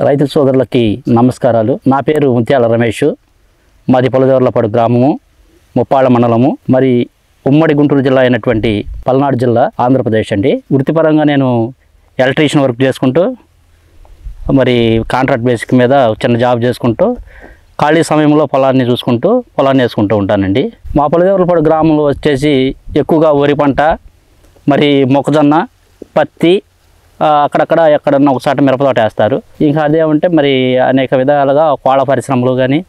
రైతు సోదరులకి నమస్కారాలు. నా పేరు ముత్యాల రమేష్. మాది పొలదేవర్లపాడు గ్రామము, ముప్పాళ్ళ మండలము, మరి ఉమ్మడి గుంటూరు జిల్లా అయినటువంటి పల్నాడు జిల్లా, ఆంధ్రప్రదేశ్ అండి. వృత్తిపరంగా నేను ఎలక్ట్రీషియన్ వర్క్ చేసుకుంటూ, మరి కాంట్రాక్ట్ బేసిక్ మీద చిన్న జాబ్ చేసుకుంటూ, ఖాళీ సమయంలో పొలాన్ని చూసుకుంటూ పొలాన్ని వేసుకుంటూ ఉంటానండి. మా పొలదేవర్లపాడు గ్రామంలో వచ్చేసి ఎక్కువగా వరి పంట, మరి మొక్కజొన్న, పత్తి, అక్కడక్కడ ఎక్కడన్నా ఒకసారి మిరపతోట వేస్తారు. ఇంకా అదేమంటే మరి అనేక విధాలుగా కోళ్ళ పరిశ్రమలు కానీ,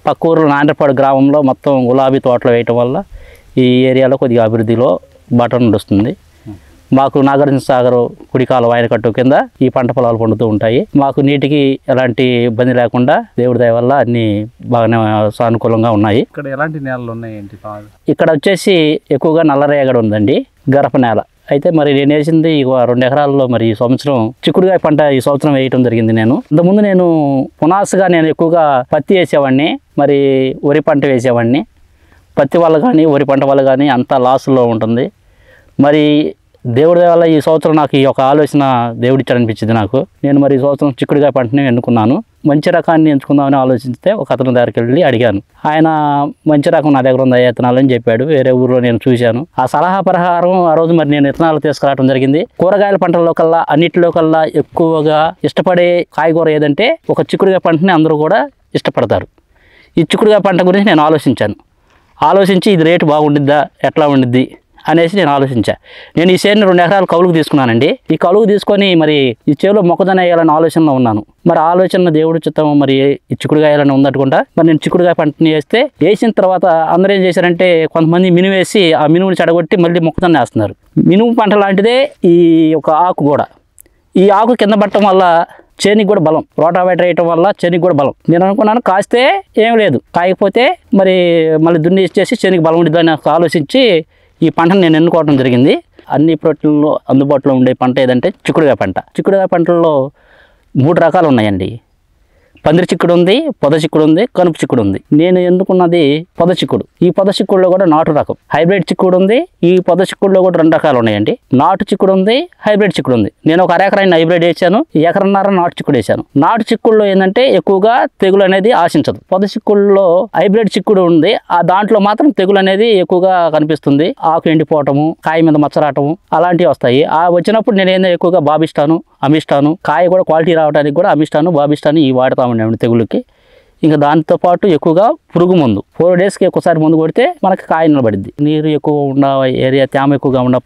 పక్క ఊరు నాండ్రపాడు గ్రామంలో మొత్తం గులాబీ తోటలు వేయటం వల్ల ఈ ఏరియాలో కొద్దిగా అభివృద్ధిలో బటన్ నడుస్తుంది. మాకు నాగార్జున సాగర్ కుడికాల వాయనకట్టు కింద ఈ పంట పొలాలు పండుతూ ఉంటాయి. మాకు నీటికి ఎలాంటి ఇబ్బంది లేకుండా దేవుడి దయ వల్ల అన్ని బాగానే సానుకూలంగా ఉన్నాయి. ఇక్కడ ఎలాంటి నేలలు ఉన్నాయండి? ఇక్కడ వచ్చేసి ఎక్కువగా నల్లరేగడి ఉందండి, గరప నేల. అయితే మరి నేను వేసింది 2 ఎకరాల్లో మరి ఈ సంవత్సరం చిక్కుడుకాయ పంట ఈ సంవత్సరం వేయటం జరిగింది. ఇంతకుముందు నేను పునాసుగా ఎక్కువగా పత్తి వేసేవాడిని, మరి వరి పంట వేసేవాడిని. పత్తి వల్ల కానీ వరి పంట వల్ల కానీ అంతా లాసుల్లో ఉంటుంది. మరి దేవుడి వల్ల ఈ సంవత్సరం నాకు ఈ యొక్క ఆలోచన దేవుడిచ్చాడనిపించింది నాకు. నేను మరి ఈ సంవత్సరం చిక్కుడుకాయ పంటని ఎన్నుకున్నాను. మంచి రకాన్ని ఎంచుకుందామని ఆలోచిస్తే ఒక అతని దగ్గరికి వెళ్ళి అడిగాను. ఆయన మంచి రకం నా దగ్గర ఉంది విత్తనాలు అని చెప్పాడు. వేరే ఊరిలో నేను చూశాను. ఆ సలహా ప్రకారం ఆ రోజు మరి నేను విత్తనాలు తీసుకురావడం జరిగింది. కూరగాయల పంటల్లో కల్లా అన్నిటిలో కల్లా ఎక్కువగా ఇష్టపడే కాయగూర ఏదంటే ఒక చిక్కుడుకాయ పంటని అందరూ కూడా ఇష్టపడతారు. ఈ చిక్కుడుకాయ పంట గురించి నేను ఆలోచించి ఇది రేటు బాగుండిద్దా, ఎట్లా ఉండిద్ది అనేసి నేను ఆలోచించాను. నేను ఈ చేనుని 2 ఎకరాలు కౌలుకు తీసుకున్నానండి. ఈ కౌలుకు తీసుకొని మరి ఈ చేలో మొక్కజొన్న వేయాలని ఆలోచనలో ఉన్నాను. మరి ఆలోచన దేవుడు చిత్తం మరి ఈ చిక్కుడుకాయ వేయాలని ఉందనుకుంటా. మరి నేను చిక్కుడుకాయ పంటని వేసిన తర్వాత అందరూ ఏం చేశారంటే కొంతమంది మినుము వేసి ఆ మినుముని చెడగొట్టి మళ్ళీ మొక్కజొన్న వేస్తున్నారు. మినుము పంట లాంటిదే ఈ ఒక ఆకు కూడా. ఈ ఆకు కింద పట్టడం వల్ల చేనికి కూడా బలం, రోటావేటర్ వేయటం వల్ల చేనికి కూడా బలం. నేను అనుకున్నాను కాస్తే ఏం లేదు, కాయకపోతే మరి మళ్ళీ దున్ని ఇచ్చేసి చేనికి బలం ఉండిద్దని ఆలోచించి ఈ పంటను నేను ఎన్నుకోవడం జరిగింది. అన్ని ప్రోటీన్లో అందుబాటులో ఉండే పంట ఏదంటే చిక్కుడుకాయ పంట. చిక్కుడుకాయ పంటల్లో 3 రకాలు ఉన్నాయండి. పందిరి చిక్కుడు ఉంది, పొద చిక్కుడు ఉంది, కనుపు చిక్కుడు ఉంది. నేను ఎన్నుకున్నది పొద చిక్కుడు. ఈ పొద చిక్కుడులో కూడా నాటు రకం హైబ్రిడ్ చిక్కుడు ఉంది. ఈ పొద చిక్కుడులో కూడా 2 రకాలు ఉన్నాయండి. నాటు చిక్కుడు ఉంది, హైబ్రిడ్ చిక్కుడు ఉంది. నేను ఒక అరెకరాన్ని హైబ్రిడ్ వేసాను, 1.5 ఎకరం నాటు చిక్కుడు వేసాను. నాటు చిక్కుడులో ఏంటంటే ఎక్కువగా తెగులు అనేది ఆశించదు. పొద చిక్కుడులో హైబ్రిడ్ చిక్కుడు ఉంది, ఆ దాంట్లో మాత్రం తెగులు అనేది ఎక్కువగా కనిపిస్తుంది. ఆకు ఎండిపోవటము, కాయ మీద మచ్చరాటము అలాంటివి వస్తాయి. ఆ వచ్చినప్పుడు నేను ఏందో ఎక్కువగా బాబిస్తాను, అమిస్తాను. కాయ కూడా క్వాలిటీ రావడానికి కూడా అమిస్తాను, బాబిస్తాను ఇవి వాడుతూ ఉండేవి తెగులుకి. ఇంకా దాంతోపాటు ఎక్కువగా పురుగు మందు 4 డేస్కి ఒకసారి మందు కొడితే మనకి కాయ నిలబడిద్ది. నీరు ఎక్కువ ఉన్న ఏరియా, తేమ ఎక్కువగా ఉన్న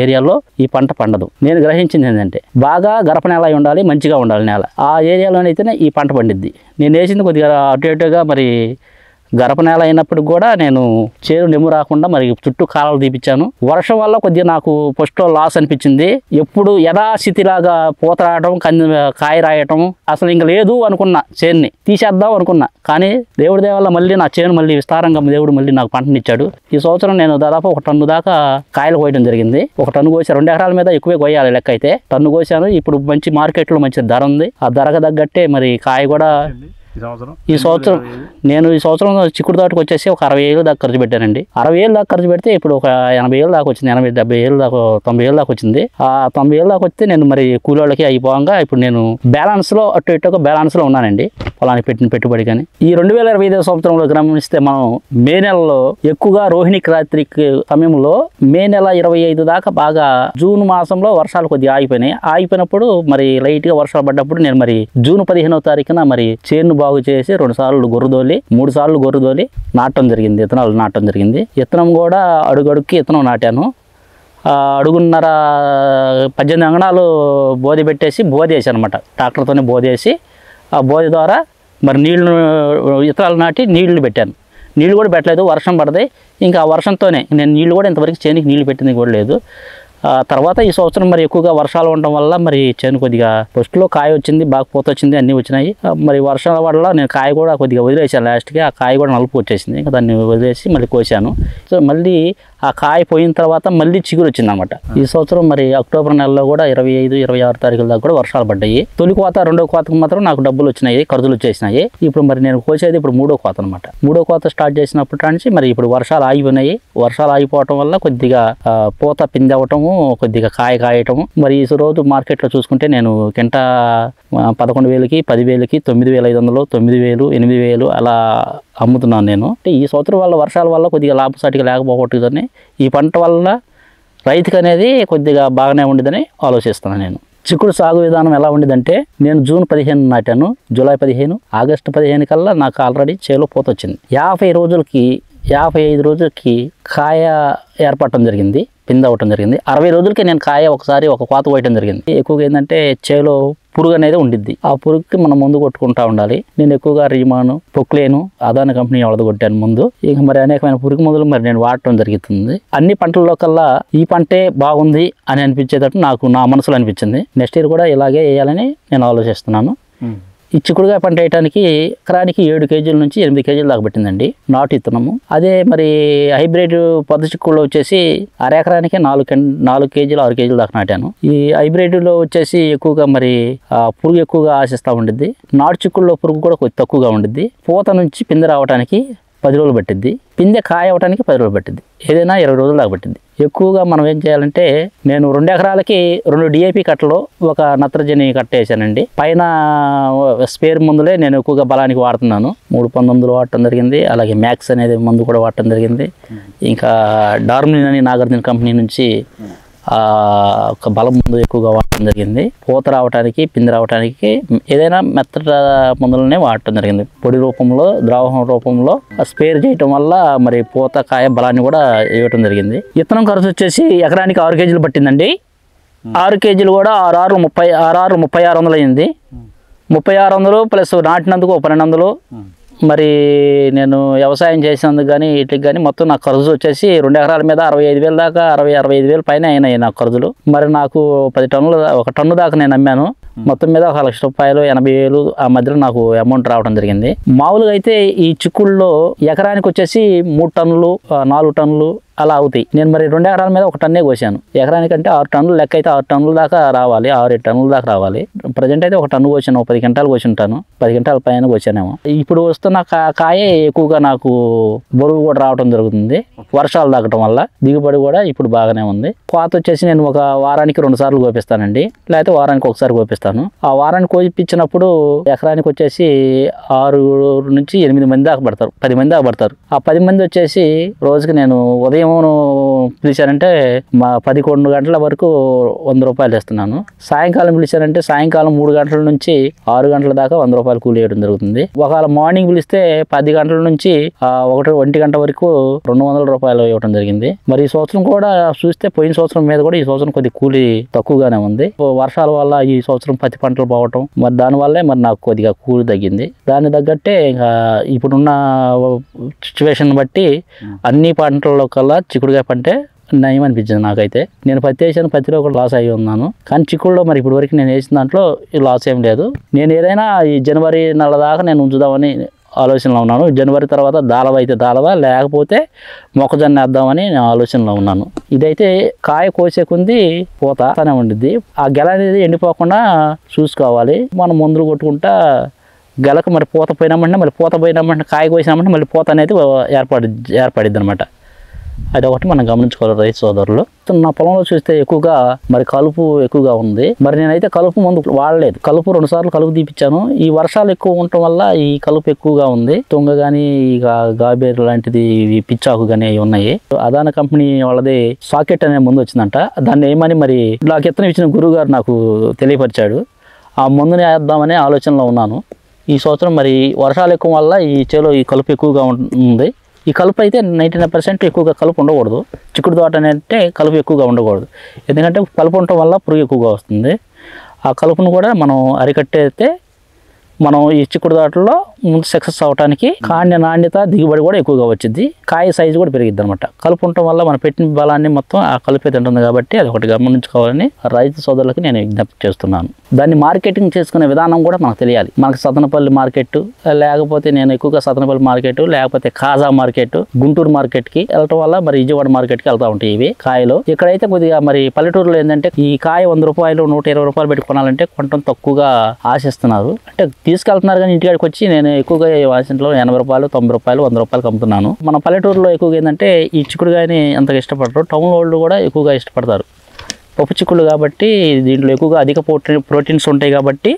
ఏరియాలో ఈ పంట పండదు. నేను గ్రహించింది ఏంటంటే బాగా గరప నేల అయి ఉండాలి, మంచిగా ఉండాలి నేల. ఆ ఏరియాలోనైతేనే ఈ పంట పండిద్ది. నేను వేసింది కొద్దిగా అటు ఇటుగా మరి గరప నేల అయినప్పుడు కూడా నేను చేరు నెమ్ము రాకుండా మరి చుట్టూ కాలాలు తీపిచ్చాను. వర్షం వల్ల కొద్దిగా నాకు ఫస్ట్లో లాస్ అనిపించింది. ఎప్పుడు యథాస్థితిలాగా పూత రాయటం, కాయ రాయటం అసలు ఇంక లేదు అనుకున్నా. చేనుని తీసేద్దాం అనుకున్నా. కానీ దేవుడి దయ వల్ల మళ్ళీ నా చేను మళ్ళీ విస్తారంగా దేవుడు మళ్ళీ నాకు పంటనిచ్చాడు. ఈ సంవత్సరం నేను దాదాపు 1 టన్ను దాకా కాయలు కోయడం జరిగింది. 1 టన్ను కోసి 2 ఎకరాల మీద ఎక్కువే కోయాలి లెక్క అయితే. టన్ను కోసాను. ఇప్పుడు మంచి మార్కెట్లో మంచి ధర ఉంది. ఆ ధరకు తగ్గట్టే మరి కాయ కూడా ఈ సంవత్సరం నేను చిక్కుడు తోటకు వచ్చేసి ఒక 60,000 దాకా ఖర్చు పెట్టానండి. 60,000 దాకా ఖర్చు పెడితే ఇప్పుడు ఒక 80,000 దాకా వచ్చింది. 80-70,000 దాకా 90,000 దాకా వచ్చింది. ఆ 90,000 దాకా వస్తే నేను మరి కూలోళ్ళకి అయిపోగా ఇప్పుడు నేను బ్యాలెన్స్లో అటు ఇటుగా బ్యాలెన్స్లో ఉన్నానండి పొలానికి పెట్టిన పెట్టుబడి. కానీ ఈ 2025 సంవత్సరంలో గమనిస్తే మనం మే నెలలో ఎక్కువగా రోహిణి కార్తీక సమయంలో మే నెల 25 దాకా బాగా జూన్ మాసంలో వర్షాలు కొద్దిగా ఆగిపోయినప్పుడు మరి లైట్గా వర్షాలు పడ్డప్పుడు నేను మరి జూన్ 15వ తారీఖున మరి చేను బాగు చేసి 2 సార్లు గొర్రుదోలి 3 సార్లు గొర్రుదోలి నాటడం జరిగింది. విత్తనాలు నాటడం జరిగింది. విత్తనం కూడా అడుగడుక్కి విత్తనం నాటాను. అడుగున్నర 18 అంగణాలు బోధి పెట్టేసి బోధి వేసాను అనమాట. ట్రాక్టర్తోనే బోధి వేసి ఆ బోధి ద్వారా మరి విత్తనాలు నాటి నీళ్లు పెట్టాను. నీళ్ళు కూడా పెట్టలేదు, వర్షం పడది. ఇంకా ఆ వర్షంతోనే నేను నీళ్ళు కూడా ఇంతవరకు చేనికి నీళ్ళు పెట్టింది కూడా లేదు. తర్వాత ఈ సంవత్సరం మరి ఎక్కువగా వర్షాలు ఉండడం వల్ల మరి చేను కొద్దిగా ఫస్ట్లో కాయ వచ్చింది, బాగా పూత వచ్చింది, అన్నీ వచ్చినాయి. మరి వర్షాల వల్ల నేను కాయ కూడా కొద్దిగా వదిలేసాను. లాస్ట్కి ఆ కాయ కూడా నలుపు వచ్చేసింది. ఇంకా దాన్ని వదిలేసి మళ్ళీ కోసాను. సో మళ్ళీ ఆ కాయ పోయిన తర్వాత మళ్ళీ చిగురు వచ్చింది అనమాట. ఈ సంవత్సరం మరి అక్టోబర్ నెలలో కూడా 25-26 తారీఖుల దాకా కూడా వర్షాలు పడ్డాయి. తొలి కోత 2వ కోతకు మాత్రం నాకు డబ్బులు వచ్చినాయి, ఖర్చులు వచ్చేసినాయి. ఇప్పుడు మరి నేను కోసేది ఇప్పుడు 3వ కోత అనమాట. 3వ కోత స్టార్ట్ చేసినప్పటి నుంచి మరి ఇప్పుడు వర్షాలు ఆగిపోయినాయి. వర్షాలు ఆగిపోవటం వల్ల కొద్దిగా పూత పిండి అవ్వటము, రావటము, కొద్దిగా కాయటము. మరి ఈ రోజు మార్కెట్లో చూసుకుంటే నేను కింట 11,000కి, 10,000కి, 9,500, 9,000, 8,000 అలా అమ్ముతున్నాను నేను. అంటే ఈ సంవత్సరం వల్ల వర్షాల వల్ల కొద్దిగా లాభసాటిగా లేకపోవట్లేదని, ఈ పంట వల్ల రైతుకు అనేది కొద్దిగా బాగానే ఉండిదని ఆలోచిస్తున్నాను నేను. చిక్కుడు సాగు విధానం ఎలా ఉండేదంటే, నేను జూన్ 15 నాటాను, జూలై 15, ఆగస్టు 15 కల్లా నాకు ఆల్రెడీ చేలో పూత వచ్చింది. 55 రోజులకి కాయ ఏర్పడటం జరిగింది, పిండి అవ్వటం జరిగింది. 60 రోజులకి నేను కాయ ఒకసారి ఒక కోత కోయటం జరిగింది. ఎక్కువగా ఏంటంటే చేలో పురుగు అనేది ఉండిద్ది. ఆ పురుగుకి మనం ముందు కొట్టుకుంటా ఉండాలి. నేను ఎక్కువగా రీమాను, పొక్లేను, అదాని కంపెనీ వాళ్ళది కొట్టాను ముందు. ఇక మరి అనేకమైన పురుగు మందులు మరి నేను వాడటం జరుగుతుంది. అన్ని పంటల్లో కల్లా ఈ పంటే బాగుంది అని అనిపించేటట్టు నాకు నా మనసులో అనిపించింది. నెక్స్ట్ ఇయర్ కూడా ఇలాగే వేయాలని నేను ఆలోచిస్తున్నాను. ఈ చిక్కుడుకాయ పంట వేయడానికి ఎకరానికి 7 కేజీల నుంచి 8 కేజీల దాకా పెట్టిందండి నాటు ఇత్తనము. అదే మరి హైబ్రిడ్ పొద్దు చిక్కుడులో వచ్చేసి ఎకరానికి 4 కేజీలు 6 కేజీల దాకా నాటాను. ఈ హైబ్రిడ్లో వచ్చేసి ఎక్కువగా మరి పురుగు ఎక్కువగా ఆశిస్తూ ఉండిద్ది. నాటు చిక్కుడులో పురుగు కూడా కొద్ది తక్కువగా ఉండిద్ది. పూత నుంచి పిందె రావడానికి 10 రోజులు పట్టిద్ది, పిందె కాయ అవడానికి 10 రోజులు పట్టిద్ది, ఏదైనా 20 రోజుల దాకా పట్టిద్ది. ఎక్కువగా మనం ఏం చేయాలంటే, నేను 2 ఎకరాలకి 2 DAP కట్టలు, ఒక నత్రజని కట్ట వేసానండి. పైన స్పేర్ మందులే నేను ఎక్కువగా బలానికి వాడుతున్నాను. 319 వాడటం జరిగింది. అలాగే మ్యాక్స్ అనేది మందు కూడా వాడటం జరిగింది. ఇంకా డార్మిన్ అని నాగార్జున కంపెనీ నుంచి ఒక బలం మందు ఎక్కువగా వాడటం జరిగింది. పూత రావడానికి, పిండి రావడానికి ఏదైనా మెత్తట మందులనే వాడటం జరిగింది. పొడి రూపంలో, ద్రావకం రూపంలో స్పేర్ చేయటం వల్ల మరి పూత కాయ బలాన్ని కూడా ఇవ్వటం జరిగింది. విత్తనం ఖర్చు వచ్చేసి ఎకరానికి 6 కేజీలు పట్టిందండి. 6 కేజీలు కూడా 3600 అయింది. 3600 ప్లస్ నాటినందుకు 1200. మరి నేను వ్యవసాయం చేసినందుకు కానీ వీటికి కానీ మొత్తం నాకు ఖర్చు వచ్చేసి 2 ఎకరాల మీద 65,000 దాకా, 65,000 పైన అయినాయి నాకు ఖర్చులు. మరి నాకు 10 టన్నులు, 1 టన్ను దాకా నేను అమ్మాను. మొత్తం మీద 1,00,000 రూపాయలు, 80,000 ఆ మధ్యలో నాకు అమౌంట్ రావడం జరిగింది. మామూలుగా అయితే ఈ చిక్కుళ్ళలో ఎకరానికి వచ్చేసి 3 టన్నులు, 4 టన్నులు అలా అవుతాయి. నేను మరి 2 ఎకరాల మీద 1 టన్నే కోసాను. ఎకరానికంటే 6 టన్నులు లెక్క అయితే 6 టన్నుల దాకా రావాలి, 6-7 టన్నుల దాకా రావాలి. ప్రజెంట్ అయితే 1 టన్ను కోసాను, 10 క్వింటాలు కోసి ఉంటాను, 10 క్వింటాల పైన కోసానేమో. ఇప్పుడు వస్తున్న కాయ ఎక్కువగా నాకు బరువు కూడా రావడం జరుగుతుంది. వర్షాలు తగ్గడం వల్ల దిగుబడి కూడా ఇప్పుడు బాగానే ఉంది. కోత వచ్చేసి నేను ఒక వారానికి 2 సార్లు కోపిస్తానండి, లేకపోతే వారానికి ఒకసారి కోపిస్తాను. ఆ వారానికి కోపించినప్పుడు ఎకరానికి వచ్చేసి 6 నుంచి 8 మంది దాకా పడతారు, 10 మంది దాకా పడతారు. ఆ 10 మంది వచ్చేసి రోజుకి నేను ఉదయం పిలిచారంటే 11 గంటల వరకు 100 రూపాయలు ఇస్తున్నాను. సాయంకాలం పిలిచారంటే సాయంకాలం 3 గంటల నుంచి 6 గంటల దాకా 100 రూపాయలు కూలి వేయడం జరుగుతుంది. ఒకవేళ మార్నింగ్ పిలిస్తే 10 గంటల నుంచి 1 గంట వరకు 200 రూపాయలు ఇవ్వడం జరిగింది. మరి ఈ సంవత్సరం కూడా చూస్తే పోయిన సంవత్సరం మీద కూడా ఈ సంవత్సరం కొద్ది కూలి తక్కువగానే ఉంది. వర్షాల వల్ల ఈ సంవత్సరం పత్తి పంటలు పోవటం, మరి దానివల్లే మరి నాకు కొద్దిగా కూలి తగ్గింది. దాన్ని తగ్గట్టే ఇంకా ఇప్పుడున్న సిచ్యువేషన్ బట్టి అన్ని పంటల్లో కల్లా చిక్కుడుకాయ పంటే నయం అనిపించింది నాకైతే. నేను పత్తి వేసాను, పత్తిలో కూడా లాస్ అయ్యి ఉన్నాను. కానీ చిక్కుడులో మరి ఇప్పటి వరకు నేను వేసిన దాంట్లో లాస్ ఏం లేదు. నేను ఏదైనా ఈ జనవరి నెల దాకా నేను ఉంచుదామని ఆలోచనలో ఉన్నాను. జనవరి తర్వాత దాళవ అయితే దాళవ, లేకపోతే మొక్కజొన్న వేద్దామని నేను ఆలోచనలో ఉన్నాను. ఇదైతే కాయ కోసే కొంది పూతనే ఉండిద్ది. ఆ గెల అనేది ఎండిపోకుండా చూసుకోవాలి. మనం మందులు కొట్టుకుంటా గెలకు మరి పూత పోయినామంటే, మళ్ళీ పూత పోయినామంటే, కాయ కోసినామంటే మళ్ళీ పూత అనేది ఏర్పడిద్ది అనమాట. అదొకటి మనం గమనించుకోవాలి రైతు సోదరులు. నా పొలంలో చూస్తే ఎక్కువగా మరి కలుపు ఎక్కువగా ఉంది. మరి నేనైతే కలుపు మందు వాడలేదు. కలుపు 2 సార్లు కలుపు తీపిచ్చాను. ఈ వర్షాలు ఎక్కువ ఉండటం వల్ల ఈ కలుపు ఎక్కువగా ఉంది. తుంగ కానీ, ఇక గాబేరు లాంటిది, పిచ్చాకు కానీ అవి ఉన్నాయి. అదాని కంపెనీ వాళ్ళది సాకెట్ అనే మందు వచ్చిందంట. దాన్ని ఏమని మరి నాకు ఇత్తనం ఇచ్చిన గురువు గారు నాకు తెలియపరిచాడు. ఆ మందుని వేద్దామనే ఆలోచనలో ఉన్నాను. ఈ సంవత్సరం మరి వర్షాలు ఎక్కువ వల్ల ఈ చేలో ఈ కలుపు ఎక్కువగా ఉంది. ఈ కలుపు అయితే 99% ఎక్కువగా కలుపు ఉండకూడదు. చిక్కుడు తోట అంటే కలుపు ఎక్కువగా ఉండకూడదు. ఎందుకంటే కలుపు ఉండటం వల్ల పురుగు ఎక్కువగా వస్తుంది. ఆ కలుపును కూడా మనం అరికట్టేస్తే మనం ఈ చిక్కుడు తోటలో ముందు సక్సెస్ అవడానికి కాండ నాణ్యత, దిగుబడి కూడా ఎక్కువగా వచ్చింది. కాయ సైజు కూడా పెరిగిద్ది అనమాట. కలుపు ఉండటం వల్ల మనం పెట్టిన బలాన్ని మొత్తం ఆ కలుపే తింటుంది కాబట్టి అది ఒకటి గమనించుకోవాలని రైతు సోదరులకు నేను విజ్ఞప్తి చేస్తున్నాను. దాన్ని మార్కెటింగ్ చేసుకునే విధానం కూడా మనకు తెలియాలి. మనకు సతనపల్లి మార్కెట్, లేకపోతే నేను ఎక్కువగా సతనపల్లి మార్కెట్, లేకపోతే కాజా మార్కెట్, గుంటూరు మార్కెట్కి వెళ్ళటం వల్ల మరి విజయవాడ మార్కెట్కి వెళ్తూ ఉంటాయి ఇవి కాయలు. ఇక్కడైతే కొద్దిగా మరి పల్లెటూరులో ఏంటంటే ఈ కాయ 100 రూపాయలు, 120 రూపాయలు పెట్టి కొనాలంటే కొంచెం తక్కువగా ఆశిస్తున్నారు. అంటే తీసుకెళ్తున్నారు కానీ ఇంటికాడికి వచ్చి నేను ఎక్కువగా వాసనలో 80 రూపాయలు, 90 రూపాయలు, 100 రూపాయలకు అమ్ముతున్నాను. మన పల్లెటూరులో ఎక్కువగా ఏంటంటే ఈ చిక్కుడుగాయని అంతగా ఇష్టపడరు. టౌన్ వాళ్ళు కూడా ఎక్కువగా ఇష్టపడతారు. పప్పు చిక్కుళ్ళు కాబట్టి దీంట్లో ఎక్కువగా అధిక ప్రోటీన్స్ ఉంటాయి కాబట్టి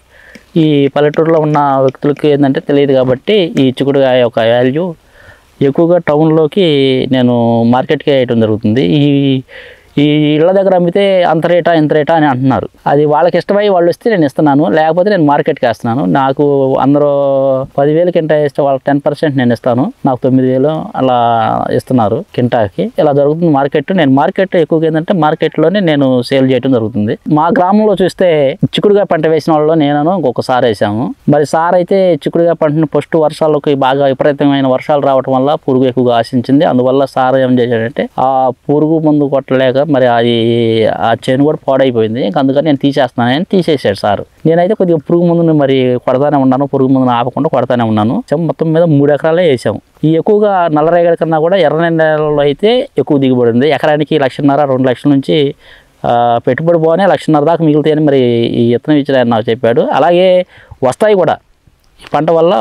ఈ పల్లెటూరులో ఉన్న వ్యక్తులకి ఏంటంటే తెలియదు కాబట్టి ఈ చిక్కుడుకాయ యొక్క వాల్యూ ఎక్కువగా టౌన్లోకి నేను మార్కెట్కి వేయటం జరుగుతుంది. ఈ ఇళ్ళ దగ్గర అమ్మితే అంత రేటా ఇంత రేటా అని అంటున్నారు. అది వాళ్ళకి ఇష్టమై వాళ్ళు వస్తే నేను ఇస్తున్నాను, లేకపోతే నేను మార్కెట్కి వేస్తున్నాను. నాకు అందరూ 10,000 కింటా వేస్తే వాళ్ళకి 10% నేను ఇస్తాను. నాకు 9,000 అలా ఇస్తున్నారు కింటాకి. ఇలా జరుగుతుంది మార్కెట్. నేను మార్కెట్ ఎక్కువగా ఏంటంటే మార్కెట్లోనే నేను సేల్ చేయడం జరుగుతుంది. మా గ్రామంలో చూస్తే చిక్కుడుగా పంట వేసిన వాళ్ళు నేను ఇంకొకసారి వేసాము. మరి సార్ అయితే చిక్కుడుగా పంటను ఫస్ట్ వర్షాలకి బాగా విపరీతమైన వర్షాలు రావడం వల్ల పురుగు ఎక్కువగా ఆశించింది. అందువల్ల సార్ ఏం చేశాడంటే ఆ పురుగు మందు కొట్టలేక మరి అది ఆ చేను కూడా పాడైపోయింది. అందుకని నేను తీసేస్తున్నానని తీసేసాడు సార్. నేనైతే కొద్దిగా పురుగు మందుని మరి కొడతానే ఉన్నాను, పురుగు మందుని ఆపకుండా కొడతానే ఉన్నాను. మొత్తం మీద 3 ఎకరాలే వేసాము. ఈ ఎక్కువగా నల్లరేగడి కన్నా కూడా ఎర్ర నేలలో అయితే ఎక్కువ దిగుబడి ఉంది. ఎకరానికి 1,50,000 2 లక్షల నుంచి పెట్టుబడి పోనే 1,50,000 దాకా మిగులుతాయని మరి ఈ విత్తనం ఇచ్చిన ఆయన నాకు చెప్పాడు. అలాగే వస్తాయి కూడా. ఈ పంట వల్ల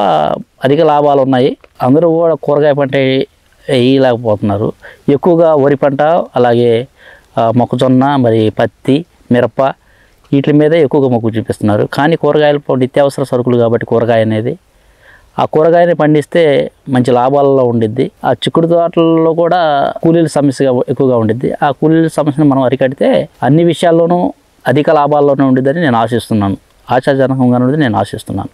అధిక లాభాలు ఉన్నాయి. అందరూ కూడా కూరగాయ పంట వేయలేకపోతున్నారు. ఎక్కువగా వరి పంట, అలాగే మొక్కజొన్న, మరి పత్తి, మిరప వీటి మీద ఎక్కువగా మొగ్గు చూపిస్తున్నారు. కానీ కూరగాయలు నిత్యావసర సరుకులు కాబట్టి కూరగాయ అనేది ఆ కూరగాయని పండిస్తే మంచి లాభాలలో ఉండిద్ది. ఆ చిక్కుడు తోటలలో కూడా కూలీల సమస్య ఎక్కువగా ఉండిద్ది. ఆ కూలీల సమస్యను మనం అరికడితే అన్ని విషయాల్లోనూ అధిక లాభాల్లోనే ఉండిద్దని నేను ఆశిస్తున్నాను. ఆశాజనకంగా ఉన్నది నేను ఆశిస్తున్నాను.